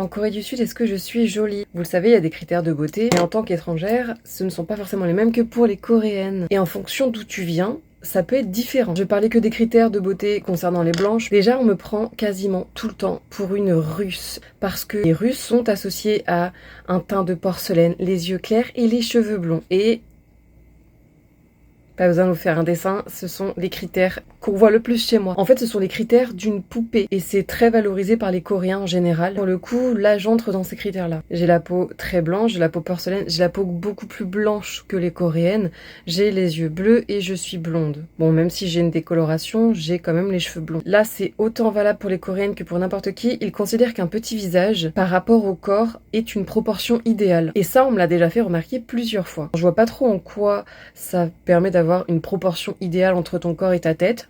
En Corée du Sud, est-ce que je suis jolie? Vous le savez, il y a des critères de beauté, mais en tant qu'étrangère, ce ne sont pas forcément les mêmes que pour les Coréennes. Et en fonction d'où tu viens, ça peut être différent. Je parlais que des critères de beauté concernant les blanches. Déjà, on me prend quasiment tout le temps pour une Russe, parce que les Russes sont associés à un teint de porcelaine, les yeux clairs et les cheveux blonds. Et pas besoin de vous faire un dessin, ce sont les critères qu'on voit le plus chez moi. En fait, ce sont les critères d'une poupée et c'est très valorisé par les Coréens en général. Pour le coup, là, j'entre dans ces critères-là. J'ai la peau très blanche, j'ai la peau porcelaine, j'ai la peau beaucoup plus blanche que les Coréennes, j'ai les yeux bleus et je suis blonde. Bon, même si j'ai une décoloration, j'ai quand même les cheveux blonds. Là, c'est autant valable pour les Coréennes que pour n'importe qui. Ils considèrent qu'un petit visage, par rapport au corps, est une proportion idéale. Et ça, on me l'a déjà fait remarquer plusieurs fois. Je vois pas trop en quoi ça permet d'avoir une proportion idéale entre ton corps et ta tête.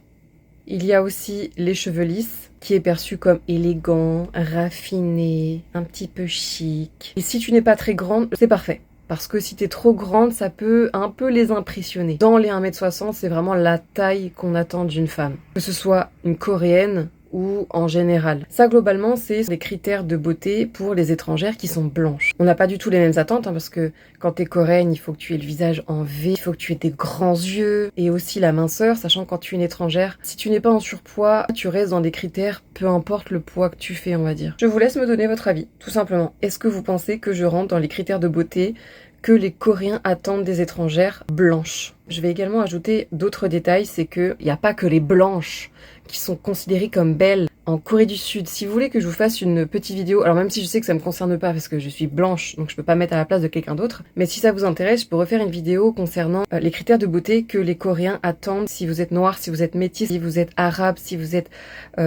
Il y a aussi les cheveux lisses, qui est perçu comme élégant, raffiné, un petit peu chic. Et si tu n'es pas très grande, c'est parfait. Parce que si t'es trop grande, ça peut un peu les impressionner. Dans les 1m60, c'est vraiment la taille qu'on attend d'une femme. Que ce soit une coréenne ou en général. Ça, globalement, c'est des critères de beauté pour les étrangères qui sont blanches. On n'a pas du tout les mêmes attentes, parce que quand t'es coréenne, il faut que tu aies le visage en V, il faut que tu aies des grands yeux, et aussi la minceur, sachant que quand tu es une étrangère, si tu n'es pas en surpoids, tu restes dans des critères, peu importe le poids que tu fais, on va dire. Je vous laisse me donner votre avis, tout simplement. Est-ce que vous pensez que je rentre dans les critères de beauté que les Coréens attendent des étrangères blanches? Je vais également ajouter d'autres détails, c'est qu'il n'y a pas que les blanches qui sont considérées comme belles en Corée du Sud. Si vous voulez que je vous fasse une petite vidéo, alors même si je sais que ça me concerne pas parce que je suis blanche, donc je peux pas mettre à la place de quelqu'un d'autre, mais si ça vous intéresse, je peux refaire une vidéo concernant les critères de beauté que les Coréens attendent si vous êtes noir, si vous êtes métisse, si vous êtes arabe, si vous êtes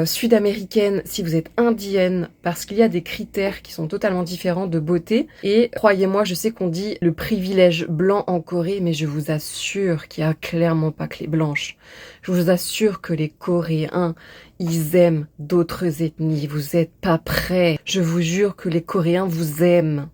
sud-américaine, si vous êtes indienne, parce qu'il y a des critères qui sont totalement différents de beauté. Et croyez-moi, je sais qu'on dit le privilège blanc en Corée, mais je vous assure qu'il y a clairement pas que les blanches. Je vous assure que les Coréens, ils aiment d'autres ethnies. Vous êtes pas prêts. Je vous jure que les Coréens vous aiment.